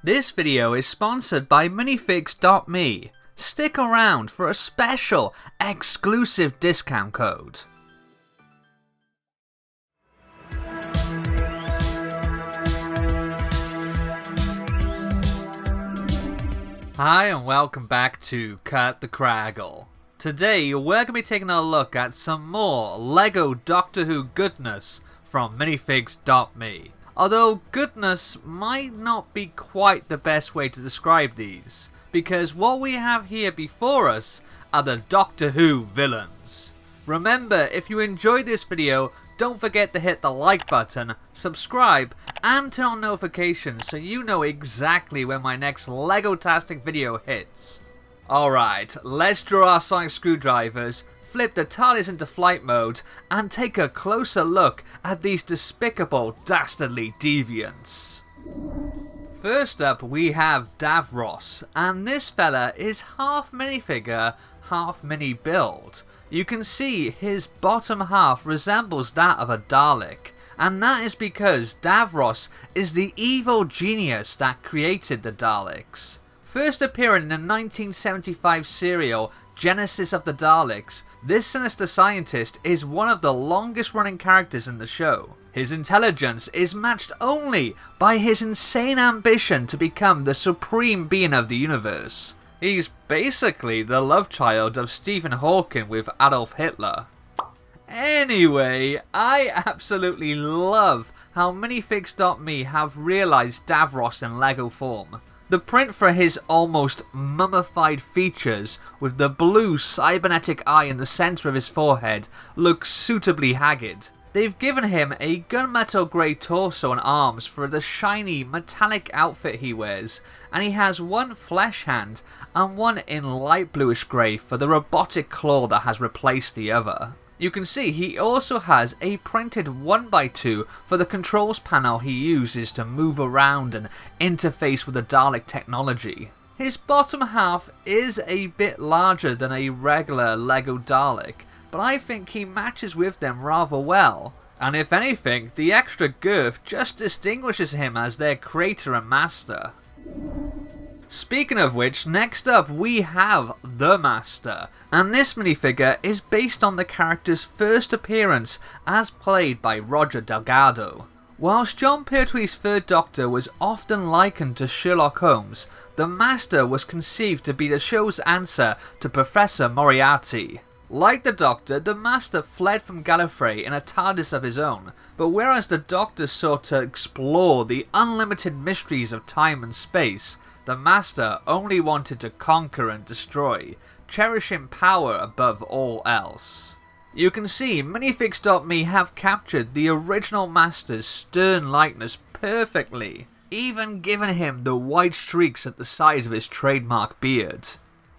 This video is sponsored by Minifigs.me. Stick around for a special, exclusive discount code. Hi and welcome back to Cut the Craggle. Today we're going to be taking a look at some more LEGO Doctor Who goodness from Minifigs.me. Although goodness might not be quite the best way to describe these, because what we have here before us are the Doctor Who villains. Remember, if you enjoyed this video, don't forget to hit the like button, subscribe, and turn on notifications so you know exactly when my next LEGO-tastic video hits. Alright, let's draw our sonic screwdrivers, flip the TARDIS into flight mode, and take a closer look at these despicable, dastardly deviants. First up we have Davros, and this fella is half minifigure, half mini build. You can see his bottom half resembles that of a Dalek, and that is because Davros is the evil genius that created the Daleks. First appearing in the 1975 serial Genesis of the Daleks, this sinister scientist is one of the longest running characters in the show. His intelligence is matched only by his insane ambition to become the supreme being of the universe. He's basically the love child of Stephen Hawking with Adolf Hitler. Anyway, I absolutely love how Minifigs.me have realised Davros in LEGO form. The print for his almost mummified features with the blue cybernetic eye in the centre of his forehead looks suitably haggard. They've given him a gunmetal grey torso and arms for the shiny metallic outfit he wears, and he has one flesh hand and one in light bluish grey for the robotic claw that has replaced the other. You can see he also has a printed 1x2 for the controls panel he uses to move around and interface with the Dalek technology. His bottom half is a bit larger than a regular LEGO Dalek, but I think he matches with them rather well. And if anything, the extra girth just distinguishes him as their creator and master. Speaking of which, next up we have the Master, and this minifigure is based on the character's first appearance as played by Roger Delgado. Whilst John Pertwee's third Doctor was often likened to Sherlock Holmes, the Master was conceived to be the show's answer to Professor Moriarty. Like the Doctor, the Master fled from Gallifrey in a TARDIS of his own, but whereas the Doctor sought to explore the unlimited mysteries of time and space, the Master only wanted to conquer and destroy, cherishing power above all else. You can see Minifigs.me have captured the original Master's stern likeness perfectly, even giving him the white streaks at the sides of his trademark beard.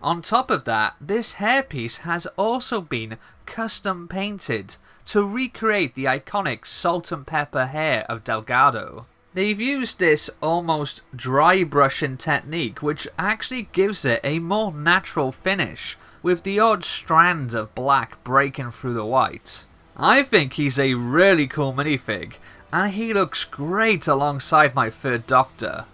On top of that, this hairpiece has also been custom painted to recreate the iconic salt and pepper hair of Delgado. They've used this almost dry brushing technique which actually gives it a more natural finish, with the odd strand of black breaking through the white. I think he's a really cool minifig, and he looks great alongside my third Doctor.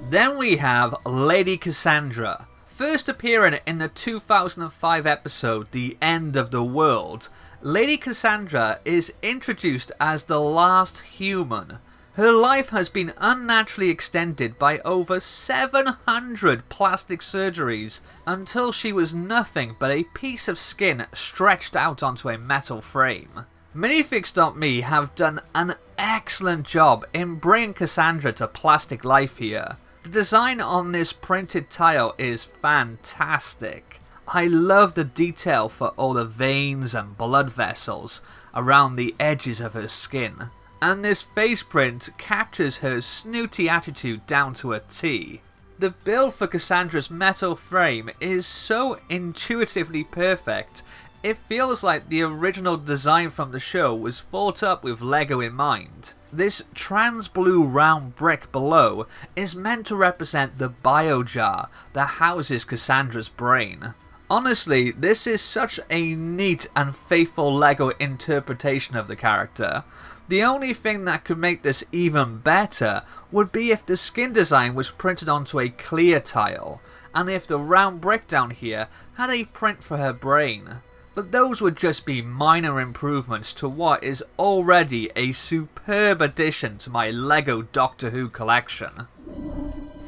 Then we have Lady Cassandra. First appearing in the 2005 episode The End of the World, Lady Cassandra is introduced as the last human. Her life has been unnaturally extended by over 700 plastic surgeries until she was nothing but a piece of skin stretched out onto a metal frame. Minifigs.me have done an excellent job in bringing Cassandra to plastic life here. The design on this printed tile is fantastic. I love the detail for all the veins and blood vessels around the edges of her skin. And this face print captures her snooty attitude down to a T. The build for Cassandra's metal frame is so intuitively perfect, it feels like the original design from the show was thought up with LEGO in mind. This trans blue round brick below is meant to represent the biojar that houses Cassandra's brain. Honestly, this is such a neat and faithful LEGO interpretation of the character. The only thing that could make this even better would be if the skin design was printed onto a clear tile, and if the round brick down here had a print for her brain. But those would just be minor improvements to what is already a superb addition to my LEGO Doctor Who collection.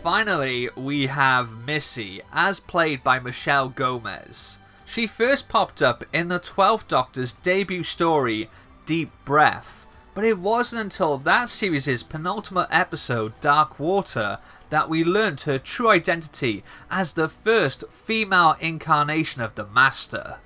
Finally, we have Missy, as played by Michelle Gomez. She first popped up in the 12th Doctor's debut story, Deep Breath, but it wasn't until that series' penultimate episode, Dark Water, that we learnt her true identity as the first female incarnation of the Master.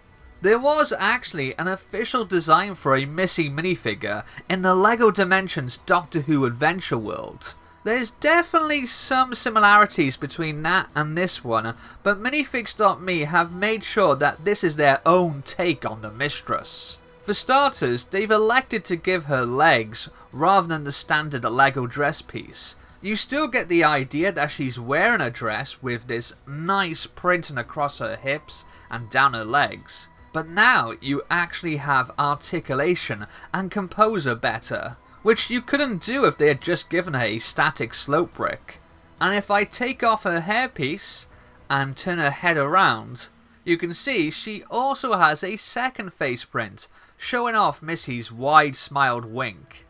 There was actually an official design for a Missy minifigure in the LEGO Dimensions Doctor Who Adventure World. There's definitely some similarities between that and this one, but Minifigs.me have made sure that this is their own take on the Mistress. For starters, they've elected to give her legs rather than the standard LEGO dress piece. You still get the idea that she's wearing a dress with this nice printing across her hips and down her legs, but now you actually have articulation and compose her better, which you couldn't do if they had just given her a static slope brick. And if I take off her hairpiece and turn her head around, you can see she also has a second face print, showing off Missy's wide smiled wink.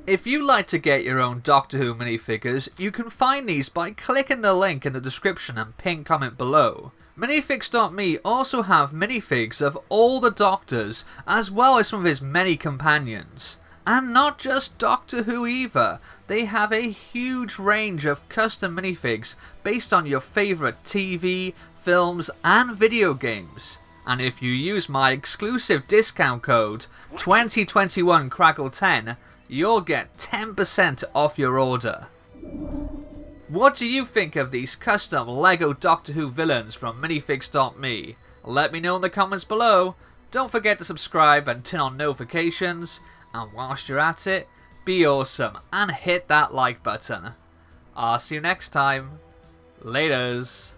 If you'd like to get your own Doctor Who minifigures, you can find these by clicking the link in the description and pinned comment below. Minifigs.me also have minifigs of all the Doctors, as well as some of his many companions. And not just Doctor Who either, they have a huge range of custom minifigs based on your favourite TV, films and video games. And if you use my exclusive discount code 2021Craggle10, you'll get 10% off your order. What do you think of these custom LEGO Doctor Who villains from Minifigs.me? Let me know in the comments below. Don't forget to subscribe and turn on notifications. And whilst you're at it, be awesome and hit that like button. I'll see you next time. Laters.